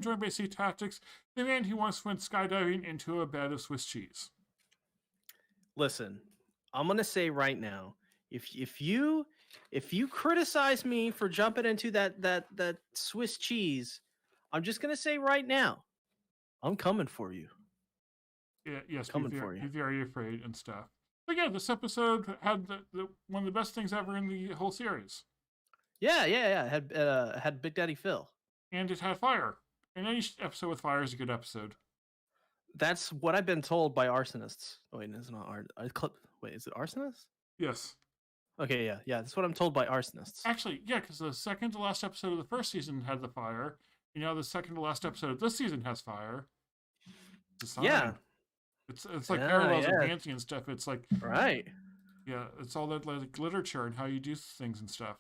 join basic tactics, the man who once went skydiving into a bed of Swiss cheese. Listen, I'm gonna say right now, if you criticize me for jumping into that Swiss cheese, I'm just gonna say right now, I'm coming for you. Yeah, yes, Coming for you. be very afraid and stuff. But yeah, this episode had one of the best things ever in the whole series. Yeah. It had Big Daddy Phil. And it had fire. And any episode with fire is a good episode. That's what I've been told by arsonists. Oh, wait, it's not wait, is it arsonists? Yes. Okay, yeah. That's what I'm told by arsonists. Actually, yeah, because the second to last episode of the first season had the fire. And now the second to last episode of this season has fire. It's a sign. Yeah. It's like parallels and dancing and stuff. It's like right. Yeah, it's all that like literature and how you do things and stuff.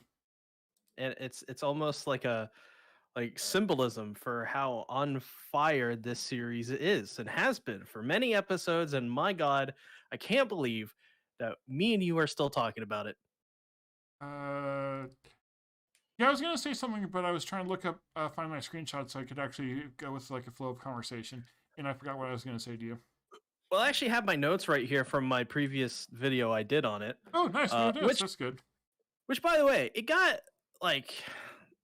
And it's almost like a symbolism for how on fire this series is and has been for many episodes. And my God, I can't believe that me and you are still talking about it. Yeah, I was gonna say something, but I was trying to look up, find my screenshot so I could actually go with like a flow of conversation, and I forgot what I was gonna say to you. Well, I actually have my notes right here from my previous video I did on it. Oh, nice. That's good. Which, by the way, it got like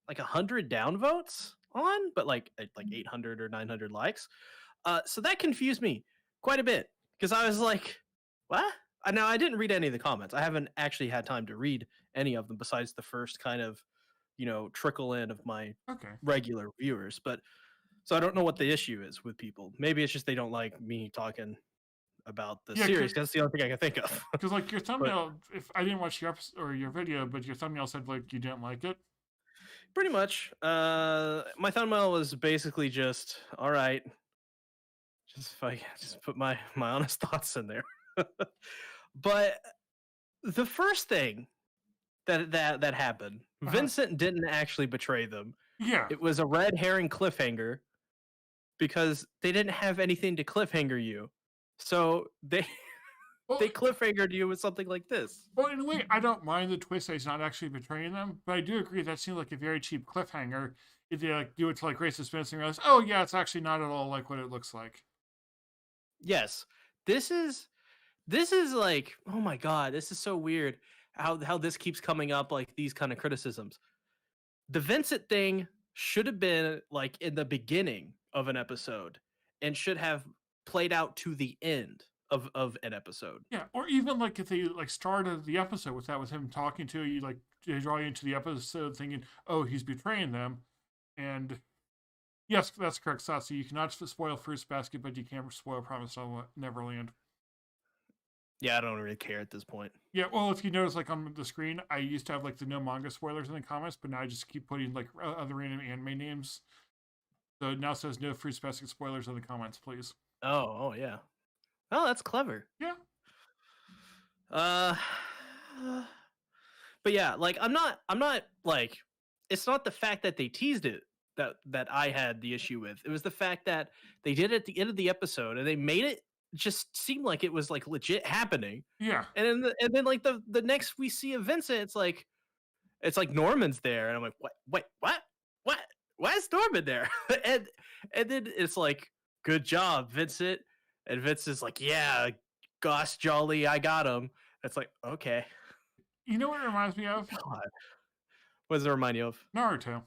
100 downvotes on, but like 800 or 900 likes. So that confused me quite a bit because I was like, what? Now, I didn't read any of the comments. I haven't actually had time to read any of them besides the first kind of, trickle in of my regular viewers. But so I don't know what the issue is with people. Maybe it's just they don't like me talking about the series. That's the only thing I can think of. Because like your thumbnail, if I didn't watch your episode or your video, but your thumbnail said like you didn't like it. Pretty much. My thumbnail was basically just all right. Just if I just put my honest thoughts in there. But the first thing that happened, Vincent didn't actually betray them. Yeah, it was a red herring cliffhanger because they didn't have anything to cliffhanger you. So they cliffhangered you with something like this. Well, in a way, I don't mind the twist that he's not actually betraying them, but I do agree that seems like a very cheap cliffhanger if they like do it to like raise suspense and realize, oh yeah, it's actually not at all like what it looks like. Yes, this is like, oh my God, this is so weird how this keeps coming up, like these kind of criticisms. The Vincent thing should have been like in the beginning of an episode and should have played out to the end of an episode. Yeah, or even like if they like started the episode with that, with him talking to you, like they draw you into the episode thinking, oh, he's betraying them. And yes, that's correct, Satsu. You cannot spoil Fruits Basket, but you can spoil Promised Neverland. Yeah, I don't really care at this point. Yeah, well, if you notice, like on the screen, I used to have like the no manga spoilers in the comments, but now I just keep putting like other random anime names. So it now says no Fruits Basket spoilers in the comments, please. Oh yeah. Oh, that's clever. Yeah. But yeah, like I'm not like, it's not the fact that they teased it that I had the issue with. It was the fact that they did it at the end of the episode and they made it just seem like it was like legit happening. Yeah. And then like the next we see of Vincent, it's like Norman's there, and I'm like, what? Why is Norman there? and then it's like, good job, Vincent. And Vince is like, yeah, gosh, jolly, I got him. It's like, okay. You know what it reminds me of? God. What does it remind you of? Naruto.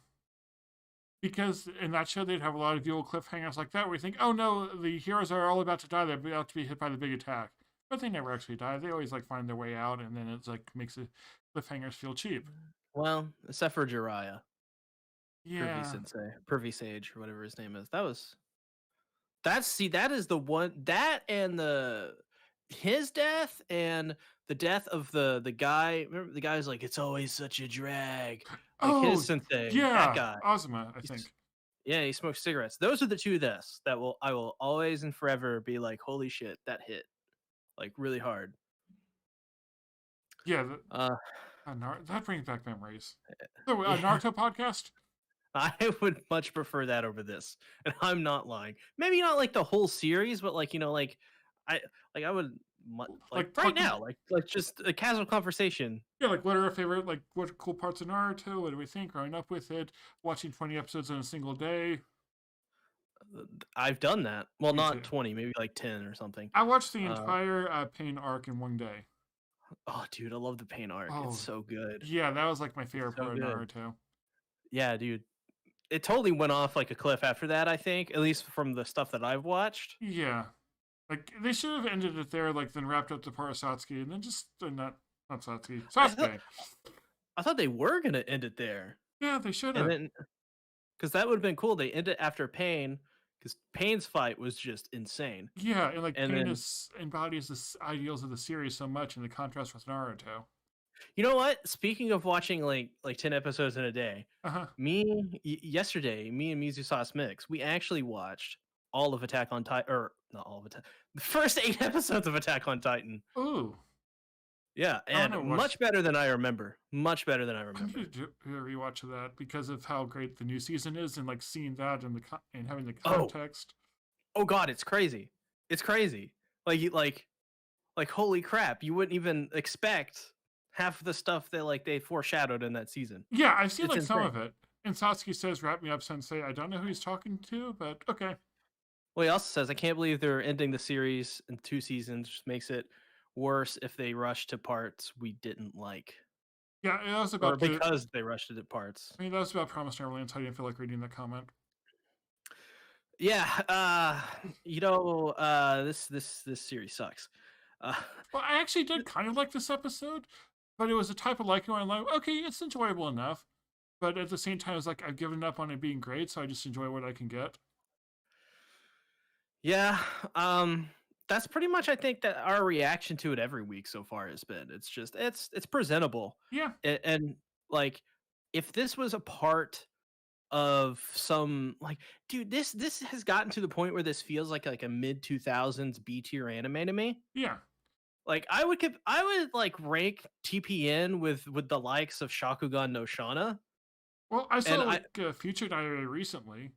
Because in that show, they'd have a lot of evil cliffhangers like that, where you think, oh no, the heroes are all about to die. They're about to be hit by the big attack. But they never actually die. They always like find their way out, and then it's like makes the cliffhangers feel cheap. Well, except for Jiraiya. Yeah. Privy Sage, or whatever his name is. That is the one, that and his death and the death of the guy. Remember the guy's like, it's always such a drag. Like his sensei. Yeah, that guy. Ozma, I think. Yeah, he smokes cigarettes. Those are the two deaths that I will always and forever be like, holy shit, that hit like really hard. Yeah. That brings back memories. So, Naruto podcast? I would much prefer that over this, and I'm not lying. Maybe not like the whole series, but like, like I would like right now, like just a casual conversation. Yeah, like what are our favorite, like what cool parts of Naruto? What do we think growing up with it? Watching 20 episodes in a single day. I've done that. Well, Me too. not 20, maybe like 10 or something. I watched the Uh, entire Pain arc in one day. oh, dude, I love the Pain arc. It's Oh, so good. yeah, that was like my It's favorite so part of good. Naruto. Yeah, dude. It totally went off like a cliff after that, I think, at least from the stuff that I've watched. Yeah, like they should have ended it there, like then wrapped up the part of Satsuki, and then just not Satsuki, I thought Sasuke. I thought they were gonna end it there, Yeah, they should and have. then because that would have been cool. They ended after Pain, because Pain's fight was just insane, Yeah, and like and Pain then is embodies the ideals of the series so much in the contrast with Naruto. you know what? Speaking of watching like 10 episodes in a day, Uh huh. yesterday, me and Mizu Sauce Mix, we actually watched all of Attack on Titan, or not all of Attack, the first 8 episodes of Attack on Titan. Ooh, Yeah, I want and to watch. much better than I remember. Much better than I I need to remember. do a rewatch of that because of how great the new season is, and like seeing that and and having the Oh, context. oh God, it's crazy. It's crazy. Like holy crap, you wouldn't even expect half of the stuff that like they foreshadowed in that season. Yeah, I've seen It's like some insane. of it. And Satsuki says, "Wrap me up, Sensei." I don't know who he's talking to, but okay. Well, he also says, I can't believe they're ending the series in 2 seasons, which makes it worse if they rush to parts we didn't like. Yeah, it was Or about the. because they rushed it to parts. I mean, that was about Promised Neverland, so I didn't feel like reading that comment. Yeah, this series sucks. Uh, Well, I actually did kind of like this episode, but it was a type of liking where I'm like, okay, it's enjoyable enough. But at the same time, it's like I've given up on it being great, so I just enjoy what I can get. yeah, that's pretty much I think that our reaction to it every week so far has been. It's just it's presentable. Yeah, And like if this was a part of some like dude, this has gotten to the point where this feels like a mid 2000s B tier anime to me. yeah. Like I would like rank TPN with the likes of Shakugan no Shana. Well, I saw And I like Future Diary recently,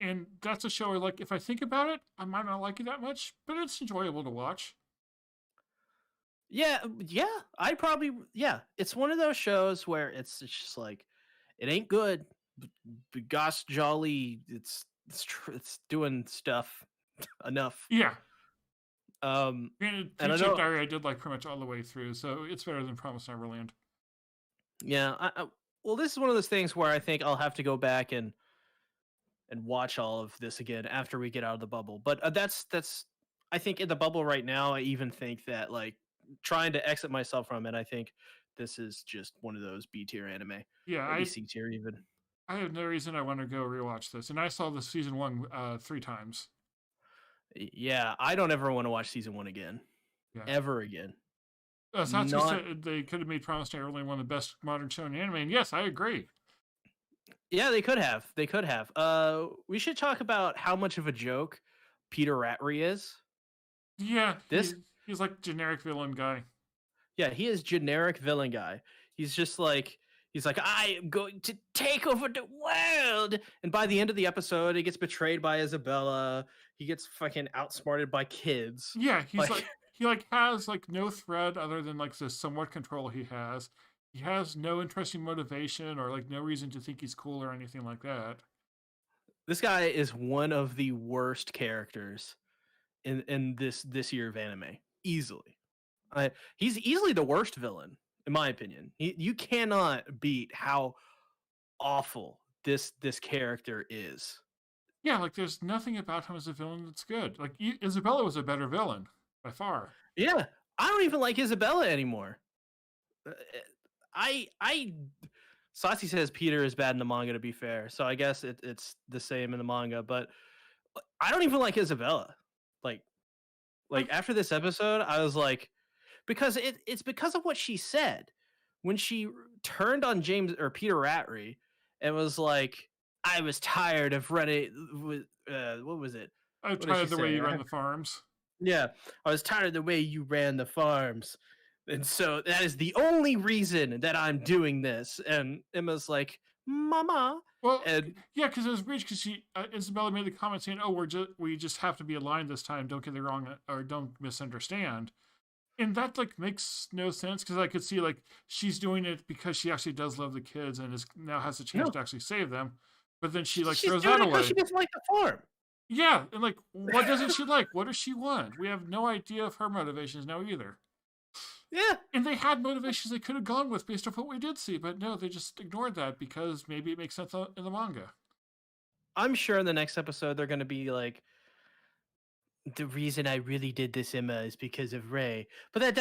and that's a show where, like, if I think about it, I might not like it that much, but it's enjoyable to watch. yeah, I probably yeah. It's one of those shows where it's just like it ain't good, but gosh jolly, it's doing stuff enough. Yeah, And granted, I Future know Diary I did like pretty much all the way through, so it's better than Promised Neverland. yeah, well this is one of those things where I think I'll have to go back and watch all of this again after we get out of the bubble. But that's I think in the bubble right now, I even think that like trying to exit myself from it, I think this is just one of those B tier anime, Yeah, maybe C tier even. I have no reason I want to go rewatch this, and I saw the season one 3 times. Yeah, I don't ever want to watch season 1 again, Yeah, ever again. Satsuki Not said they could have made Promised Neverland one of the best modern shonen anime, and yes, I agree. yeah, they could have. They could have. We should talk about how much of a joke Peter Ratry is. Yeah, This he's like generic villain guy. Yeah, he is generic villain guy. He's just like I am going to take over the world. And by the end of the episode, he gets betrayed by Isabella. He gets fucking outsmarted by kids. Yeah, he's Like he like has like no thread other than like the somewhat control he has. He has no interesting motivation or like no reason to think he's cool or anything like that. this guy is one of the worst characters in this year of anime, easily. He's easily the worst villain in my opinion. You cannot beat how awful this character is. Yeah, like there's nothing about him as a villain that's good. Like Isabella was a better villain by far. Yeah, I don't even like Isabella anymore. Uh, I Sassi says Peter is bad in the manga, to be fair, so I guess it's the same in the manga. But I don't even like Isabella. Like I, after this episode, I was like, because it's because of what she said when she turned on James or Peter Ratry and was like, I was tired of running. What was it? I What did she tried the way say? you run the farms. Yeah, I was tired of the way you ran the farms. And so that is the only reason that I'm doing this. And Emma's like, Mama. Well, And yeah, because it was weird because she Isabella made the comment saying, "Oh, we just have to be aligned this time. Don't get it wrong or don't misunderstand." And that like makes no sense because I could see like she's doing it because she actually does love the kids and is now has a chance no, to actually save them. But then she like she's throws doing that it because away. she doesn't like the farm. Yeah, and like, what doesn't she like? What does she want? We have no idea of her motivations now either. Yeah. And they had motivations they could have gone with based off what we did see, but no, they just ignored that because maybe it makes sense in the manga. I'm sure in the next episode they're gonna be like, the reason I really did this, Emma, is because of Ray. But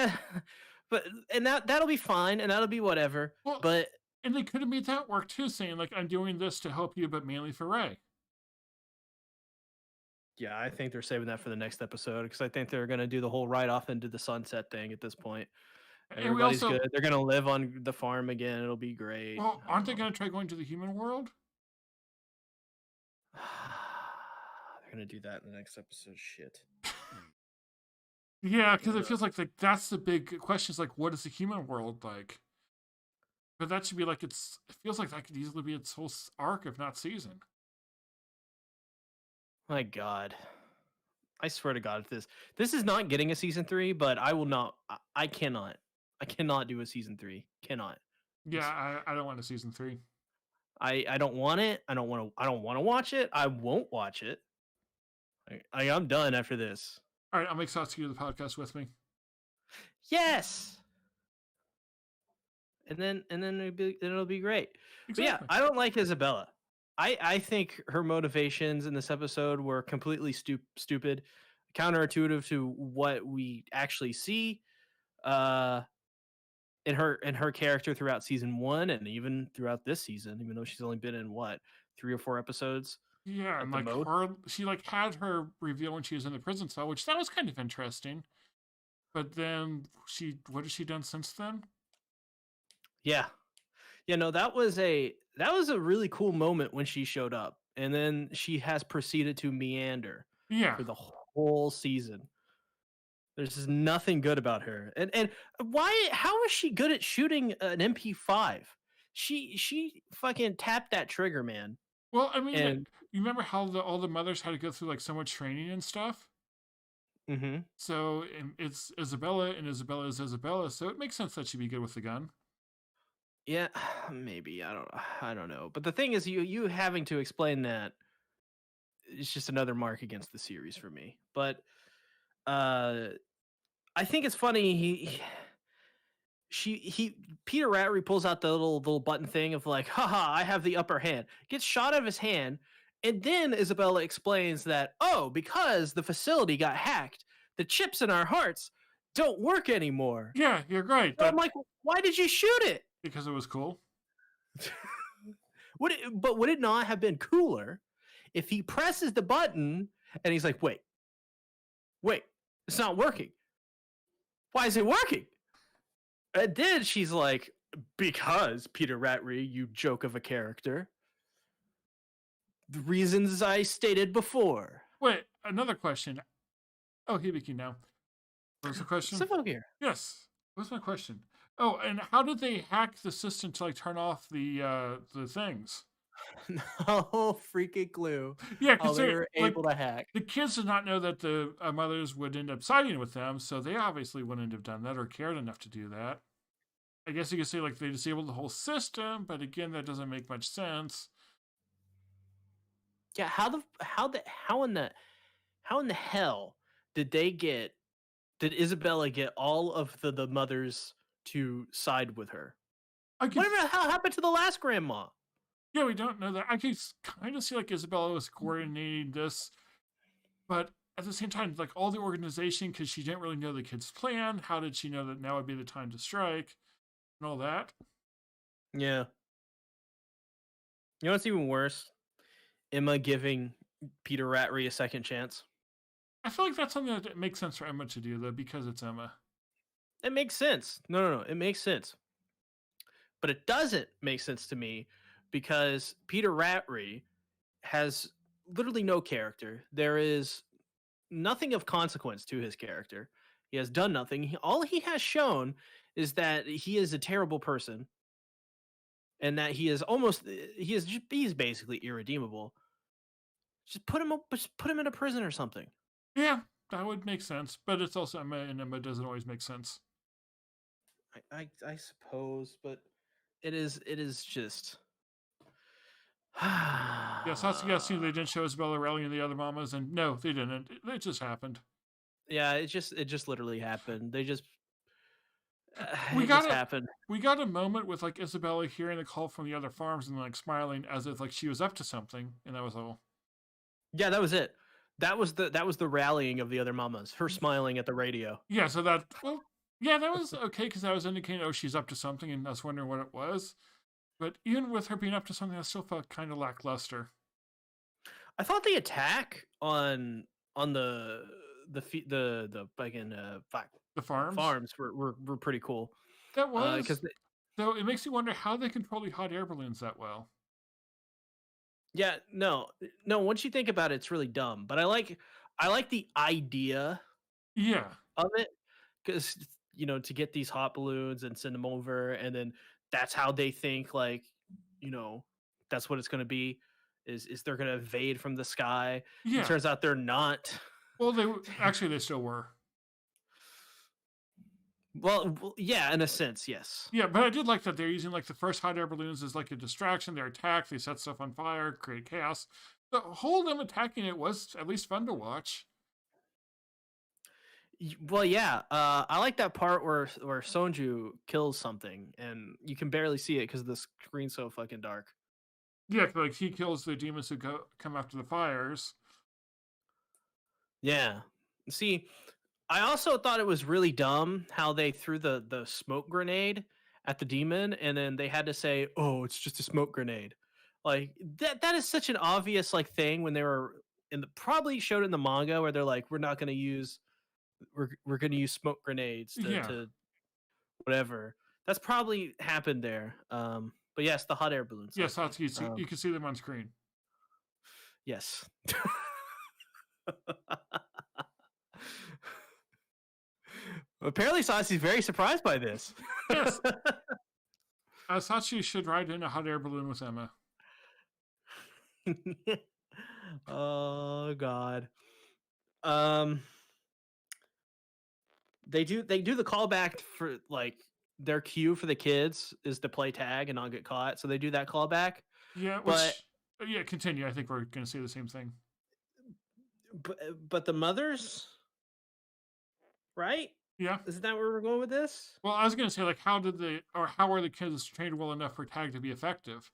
but and that'll be fine and that'll be whatever. Well, But and they could have made that work too, saying like, "I'm doing this to help you, but mainly for Ray." yeah, I think they're saving that for the next episode because I think they're gonna do the whole ride off into the sunset thing at this point. And we Everybody's also, good. They're gonna live on the farm again. It'll be great. well, aren't they going to try going to the human world? They're gonna do that in the next episode. Shit. Yeah, because it feels like that's the big question. Is like, what is the human world like? But that should be like it's. It feels like that could easily be its whole arc, if not season. My God. I swear to God, if this is not getting a season 3, but I will not. I cannot. I cannot do a season 3. Cannot. Yeah, I don't want a season 3. I don't want it. I don't want to. I don't want to watch it. I won't watch it. I'm done after this. All right, I'll make Satsuki do the podcast with me. Yes. And then it'll be great. Exactly. But yeah, I don't like Isabella. I think her motivations in this episode were completely stupid, counterintuitive to what we actually see in her character throughout season 1 and even throughout this season, even though she's only been in what 3 or 4 episodes. Yeah, and like she like had her reveal when she was in the prison cell, which that was kind of interesting. But then what has she done since then? Yeah. Yeah, no, that was a really cool moment when she showed up. And then she has proceeded to meander for the whole season. There's just nothing good about her. And how is she good at shooting an MP5? She fucking tapped that trigger, man. Well, I mean, you remember how all the mothers had to go through like so much training and stuff? Mm-hmm. So it's Isabella, and Isabella is Isabella, so it makes sense that she'd be good with the gun. Yeah, maybe. I don't know. But the thing is, you having to explain that is just another mark against the series for me. But I think it's funny. Peter Rattery pulls out the little button thing of like, haha, I have the upper hand. Gets shot out of his hand, and then Isabella explains that, oh, because the facility got hacked, the chips in our hearts don't work anymore. Yeah, you're right. So I'm like, why did you shoot it? Because it was cool. Would it not have been cooler if he presses the button and he's like, wait, it's not working. Why is it working? And then she's like, because Peter Rattery, you joke of a character. The reasons I stated before. Wait, another question. Oh, Hibiki now. What was the question? Civil gear. Yes. What's my question? Oh, and how did they hack the system to like turn off the things? No freaking clue. Yeah, because they were able to hack. The kids did not know that the mothers would end up siding with them, so they obviously wouldn't have done that or cared enough to do that. I guess you could say like they disabled the whole system, but again, that doesn't make much sense. Yeah, how in the hell did Isabella get all of the mothers to side with her? Whatever the hell happened to the last grandma? Yeah, we don't know that. I can kind of see like Isabella was coordinating this, but at the same time, like all the organization, because she didn't really know the kid's plan. How did she know that now would be the time to strike and all that? Yeah. You know what's even worse? Emma giving Peter Rattery a second chance. I feel like that's something that makes sense for Emma to do, though, because it's Emma. It makes sense. No. It makes sense. But it doesn't make sense to me because Peter Rattery has literally no character. There is nothing of consequence to his character. He has done nothing. All he has shown is that he is a terrible person and that he's basically irredeemable. Just put him in a prison or something. Yeah, that would make sense. But it's also Emma, and Emma doesn't always make sense. I suppose, but it is just Yeah, Satsuki asking they didn't show Isabella rallying the other mamas, and no, they didn't. It just happened. Yeah, it just literally happened. They just We it got just a happened. we got a moment with like Isabella hearing the call from the other farms and like smiling as if like she was up to something, and that was all. Yeah, that was it. That was the rallying of the other mamas. Her smiling at the radio. Yeah, so that well, yeah, that was okay because that was indicating oh she's up to something, and I was wondering what it was. But even with her being up to something, I still felt kind of lackluster. I thought the attack on the fucking The farms, farms were pretty cool. that was Because though it makes you wonder how they control the hot air balloons that well. yeah, no. Once you think about it, it's really dumb. But I like the idea Yeah, of it because to get these hot balloons and send them over, and then that's how they think like you know that's what it's going to be. Is they're going to invade from the sky? And it yeah. turns out they're not. Well, actually they still were. Well, yeah, in a sense, yes. Yeah, but I did like that they're using like the first hot air balloons as like a distraction. They're attacked, they set stuff on fire, create chaos. The whole them attacking it was at least fun to watch. Well, yeah. I like that part where Sonju kills something, and you can barely see it because the screen's so fucking dark. Yeah, like he kills the demons who come after the fires. Yeah. See, I also thought it was really dumb how they threw the smoke grenade at the demon, and then they had to say, "Oh, it's just a smoke grenade." Like that is such an obvious like thing when they were probably showed in the manga where they're like, "We're not going to use we're going to use smoke grenades to Yeah. whatever." That's probably happened there. But yes, the hot air balloons. Yeah, Satsuki, Um, you can see them on screen. yes. Apparently, Sasi's very surprised by this. Yes. Satsuki should ride in a hot air balloon with Emma. Oh God. Um, they do the callback for like their cue for the kids is to play tag and not get caught. So they do that callback, Yeah, but which yeah, continue. I think we're gonna say the same thing. but the mothers, right? Yeah. Isn't that where we're going with this? Well, I was gonna say like how are the kids trained well enough for tag to be effective?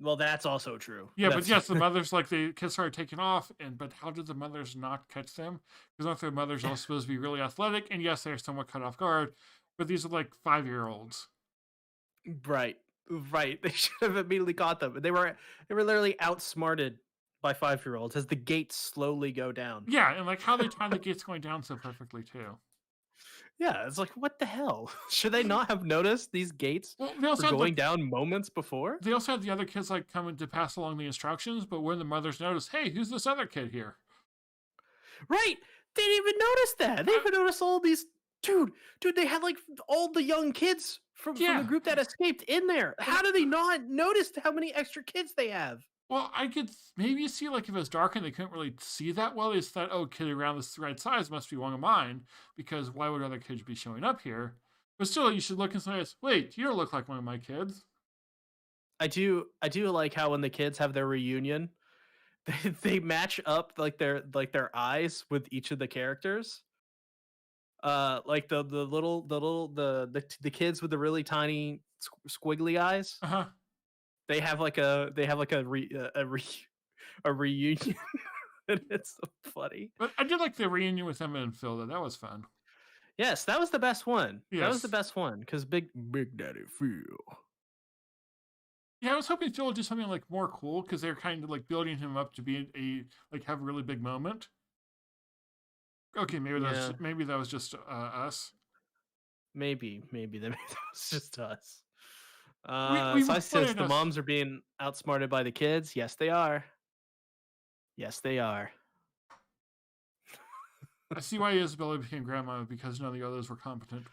Well, that's also true. Yeah, but That's yes, the mothers like the kids started taking off, and but how did the mothers not catch them? Because aren't the mothers all supposed to be really athletic? And yes, they're somewhat cut off guard, but these are like 5-year-olds. right, right. They should have immediately caught them. They were literally outsmarted by 5-year-olds as the gates slowly go down. Yeah, and like how they time the gates going down so perfectly too. Yeah, it's like what the hell? Should they not have noticed these gates Well, were going down moments before? they also had the other kids like coming to pass along the instructions, but when the mothers noticed, hey, who's this other kid here? Right. They didn't even notice that. They Uh, even noticed all these dude, they had like all the young kids from the yeah. group that escaped in there. And How do they not notice how many extra kids they have? well, I could maybe see like if it was dark and they couldn't really see that well. They just thought, oh, kid around this right size must be one of mine because why would other kids be showing up here? But still, you should look and say, wait, you don't look like one of my kids. I do like how when the kids have their reunion, they match up like their eyes with each of the characters. Like the kids with the really tiny squiggly eyes. Uh huh. They have a reunion, and it's so funny. But I did like the reunion with Emma and Phil. Though that was fun. Yes, that was the best one. That was the Yes. best one because Big Daddy Phil. Yeah, I was hoping Phil would do something like more cool because they're kind of like building him up to be a like have a really big moment. Okay, Yeah, maybe that was just us. maybe that was just us. We So I says wanted the us. moms are being outsmarted by the kids. Yes, they are. Yes, they are. I see why Isabella became grandma because none of the others were competent.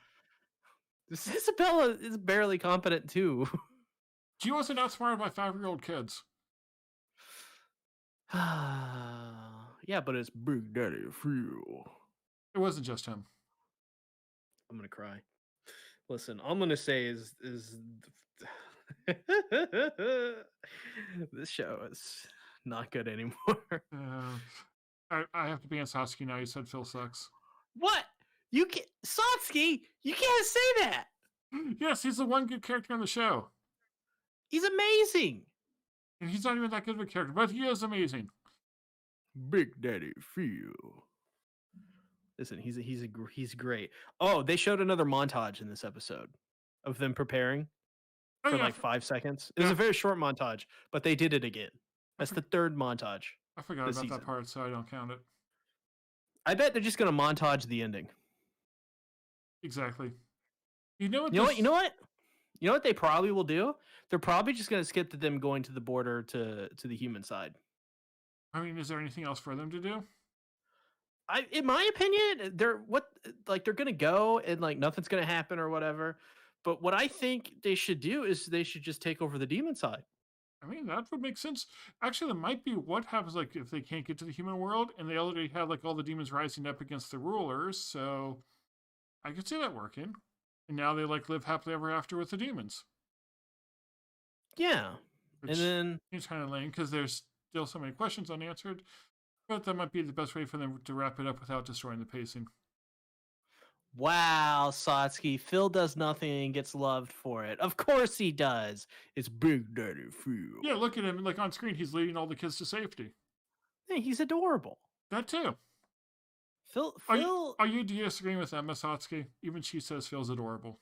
This Isabella is barely competent too. She wasn't outsmarted by 5-year-old kids. Yeah, but it's Big Daddy Phil. It wasn't just him. I'm gonna cry. Listen, all I'm gonna say is This show is not good anymore. Uh, I have to ban Sasuke now. You said Phil sucks. What? You can Satsuki? You can't say that. Yes, he's the one good character on the show. He's amazing. And he's not even that good of a character, but he is amazing. Big Daddy Phil. Listen, he's great. Oh, they showed another montage in this episode of them preparing for like 5 seconds. It was a very short montage, but they did it again. That's the third montage. I forgot about that part, so I don't count it. I bet they're just gonna montage the ending. Exactly. You know what? You know what they probably will do? They're probably just gonna skip to them going to the border to the human side. I mean, is there anything else for them to do? In my opinion, they're gonna go and like nothing's gonna happen or whatever. But what I think they should do is they should just take over the demon side. I mean, that would make sense. Actually, that might be what happens like if they can't get to the human world and they already have like all the demons rising up against the rulers. So I could see that working. And now they like live happily ever after with the demons. Yeah. Which and then it's kind of lame because there's still so many questions unanswered. But that might be the best way for them to wrap it up without destroying the pacing. Wow, Satsuki. Phil does nothing and gets loved for it. Of course he does. It's Big Daddy Phil. Yeah, look at him. Like on screen, he's leading all the kids to safety. Hey, he's adorable. That too. Phil. Are you disagreeing with Emma Satsuki? Even she says Phil's adorable.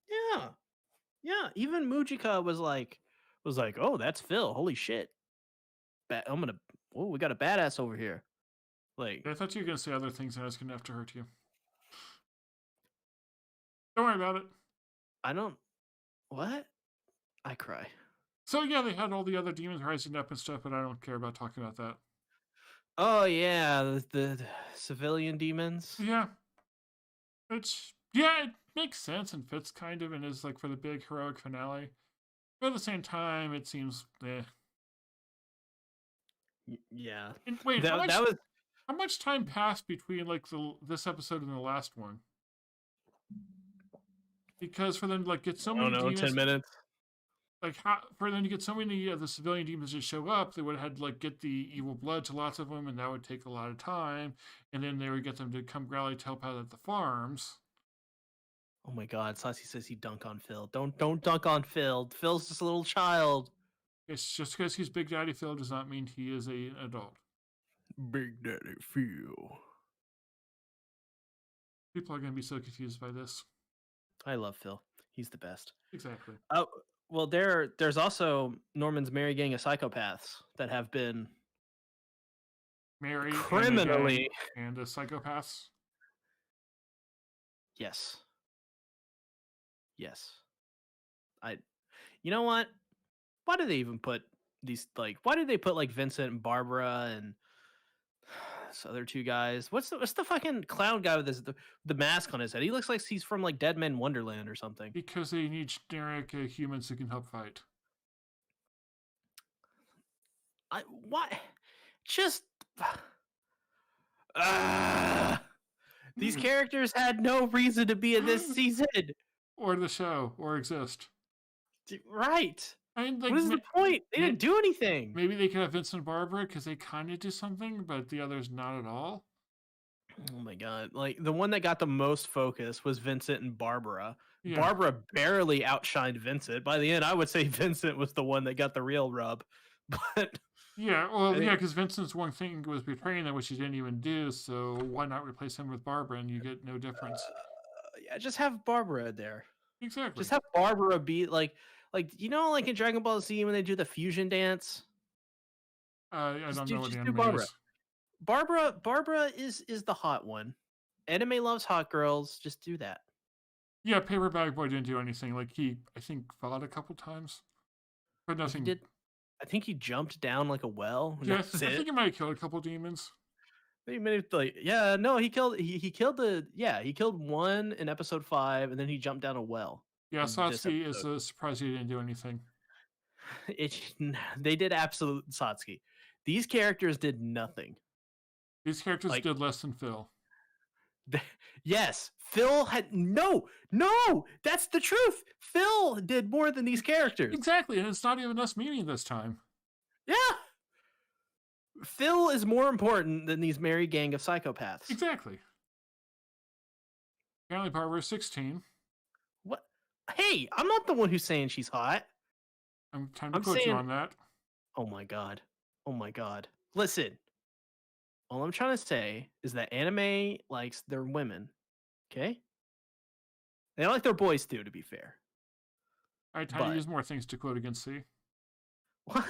Yeah. Even Mujika was like, oh, that's Phil. Holy shit. We got a badass over here. Like, I thought you were gonna say other things, and I was gonna have to hurt you. Don't worry about it. I don't. What? I cry. So yeah, they had all the other demons rising up and stuff, but I don't care about talking about that. Oh yeah, the civilian demons. Yeah, it makes sense and fits kind of, and is like for the big heroic finale. But at the same time, it seems Yeah. And wait, how much time passed between like this episode and the last one? Because for them to like get so many demons, 10 minutes. Like for them to get so many of the civilian demons to show up, they would have had to like get the evil blood to lots of them, and that would take a lot of time. And then they would get them to come rally to help out at the farms. Oh my God, Sassy says he dunk on Phil. Don't dunk on Phil. Phil's just a little child. It's just because he's Big Daddy Phil does not mean he is an adult. Big Daddy Phil. People are going to be so confused by this. I love Phil. He's the best. Exactly. Oh, well, there's also Norman's merry gang of psychopaths that have been married criminally and a psychopaths. Yes. You know what? Why do they even put these why do they put like Vincent and Barbara and this other two guys? What's the fucking clown guy with the mask on his head? He looks like he's from like Dead Man Wonderland or something. Because they need generic humans who can help fight. Why? Just these characters had no reason to be in this season or the show or exist. Right. I mean, like, what is the point? They didn't do anything. Maybe they could have Vincent and Barbara because they kind of do something, but the others not at all. Oh my God. Like the one that got the most focus was Vincent and Barbara. Yeah. Barbara barely outshined Vincent. By the end, I would say Vincent was the one that got the real rub. But yeah, well, because Vincent's one thing was betraying them, which he didn't even do. So why not replace him with Barbara and you get no difference? Yeah, just have Barbara there. Exactly. Just have Barbara be like like in Dragon Ball Z when they do the fusion dance. I don't know what the anime is. Barbara is the hot one. Anime loves hot girls. Just do that. Yeah, Paper Bag Boy didn't do anything. Like he, I think, fought a couple times, but nothing. I think he jumped down like a well. Yes, I think he might have killed a couple demons. He killed one in episode 5, and then he jumped down a well. Yeah, Satsuki is surprised he didn't do anything. They did absolute Satsuki. These characters did nothing. These characters did less than Phil. Yes, Phil had no. That's the truth. Phil did more than these characters. Exactly, and it's not even us meeting this time. Yeah. Phil is more important than these merry gang of psychopaths. Exactly. Apparently, Barbara's 16. What? Hey, I'm not the one who's saying she's hot. I'm time to quote you on that. Oh my god. Oh my god. Listen. All I'm trying to say is that anime likes their women. Okay? They like their boys too, to be fair. All right, time to use more things to quote against C. What?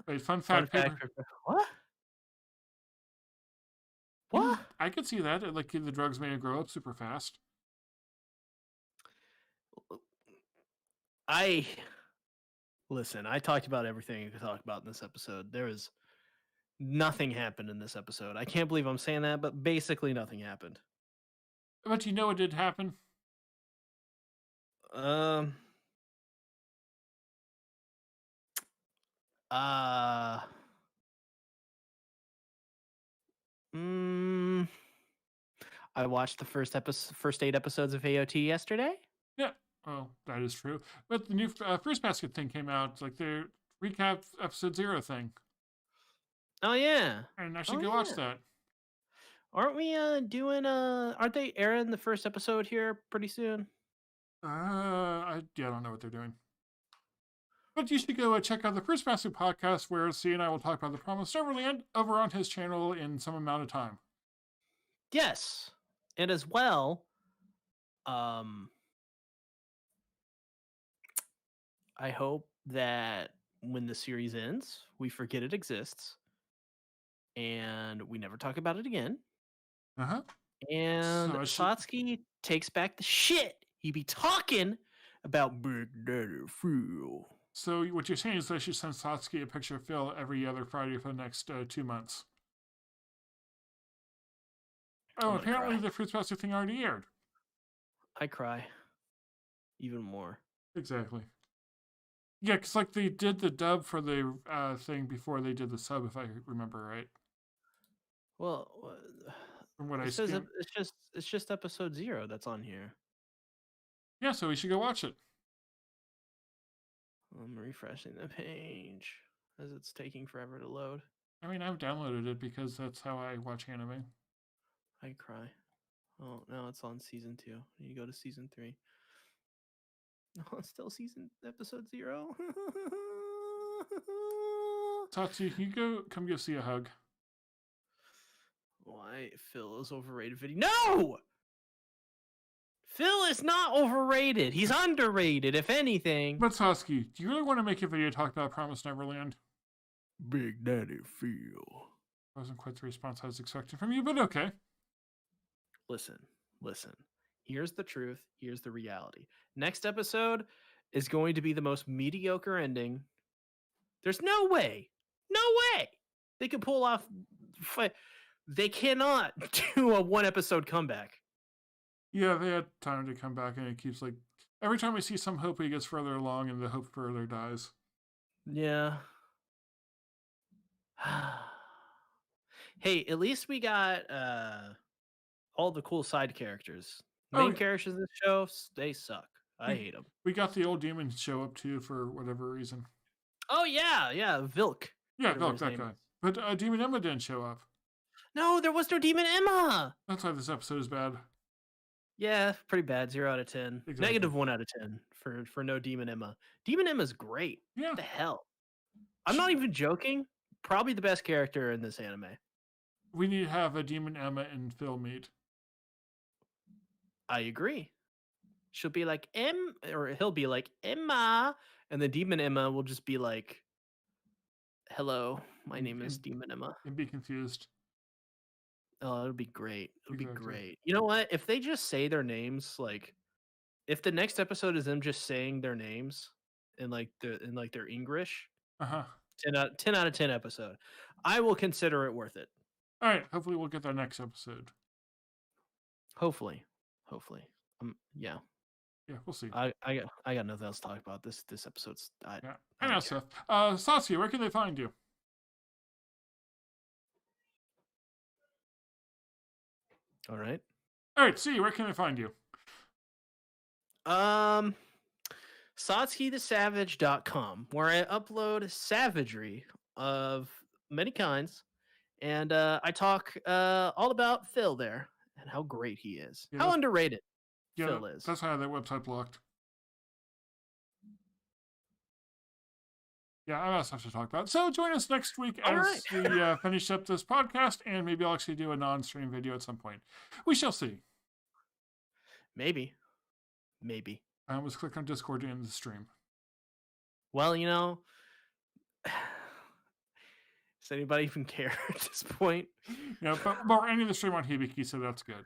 Wait, fun fact. What? What? I could see that. Like the drugs made it grow up super fast. Listen, I talked about everything you could talk about in this episode. There is nothing happened in this episode. I can't believe I'm saying that, but basically nothing happened. But you know what did happen? I watched the first 8 episodes of AOT yesterday. Yeah, well, that is true. But the new First Basket thing came out, like their recap episode 0 thing. Oh yeah, and I should go watch that. Aren't we doing aren't they airing the first episode here pretty soon? I don't know what they're doing. But you should go check out the First Basket podcast where C and I will talk about the Promised Neverland over on his channel in some amount of time. Yes. And as well, I hope that when the series ends, we forget it exists and we never talk about it again. Uh-huh. And Satsuki takes back the shit he be talking about Big Daddy Phil. So what you're saying is that I should send Satsuki a picture of Phil every other Friday for the next 2 months. Oh, apparently the Fruits Basket thing already aired. I cry. Even more. Exactly. Yeah, because like they did the dub for the thing before they did the sub, if I remember right. Well, from what it's just episode 0 that's on here. Yeah, so we should go watch it. I'm refreshing the page as it's taking forever to load. I mean, I've downloaded it because that's how I watch anime. I cry. Oh, now it's on season 2. You go to season 3. No, it's still episode 0. Tatsu, can you come give C a hug? Why Phil is overrated video? No! Phil is not overrated. He's underrated, if anything. But Sasuke, do you really want to make a video talking about Promised Neverland? Big Daddy Phil. Wasn't quite the response I was expecting from you, but okay. Listen. Here's the truth. Here's the reality. Next episode is going to be the most mediocre ending. There's no way they could pull off. They cannot do a 1 episode comeback. Yeah, they had time to come back, and it keeps like every time we see some hope, he gets further along, and the hope further dies. Yeah. Hey, at least we got all the cool side characters. Main characters in the show, they suck. I hate them. We got the old demon show up too for whatever reason. Oh yeah, Vilk. Yeah, Vilk, that guy. But Demon Emma didn't show up. No, there was no Demon Emma. That's why this episode is bad. Yeah, pretty bad. 0 out of 10. Exactly. -1 out of 10 for no Demon Emma. Demon Emma's great. Yeah. What the hell? I'm not even joking. Probably the best character in this anime. We need to have a Demon Emma and Phil meet. I agree. She'll be like or he'll be like Emma, and the Demon Emma will just be like, "Hello, my name is Demon Emma," and be confused. Oh, it'll be great. It'll be great. You know what? If they just say their names, like, if the next episode is them just saying their names in their English, 10 out of 10 episode, I will consider it worth it. All right. Hopefully, we'll get that next episode. Hopefully. Yeah. Yeah, we'll see. I got nothing else to talk about. This episode's. I know stuff. Saskia, where can they find you? All right. All right, see, where can I find you? SatsukiTheSavage.com, where I upload savagery of many kinds, and I talk all about Phil there and how great he is, Yeah, how underrated yeah, Phil is. that's how that website blocked. Yeah, I have stuff to talk about. So join us next week All as right. we finish up this podcast, and maybe I'll actually do a non-stream video at some point. We shall see. Maybe. I almost clicked on Discord to end the stream. Well, does anybody even care at this point? Yeah, but we're ending the stream on Hibiki, so that's good.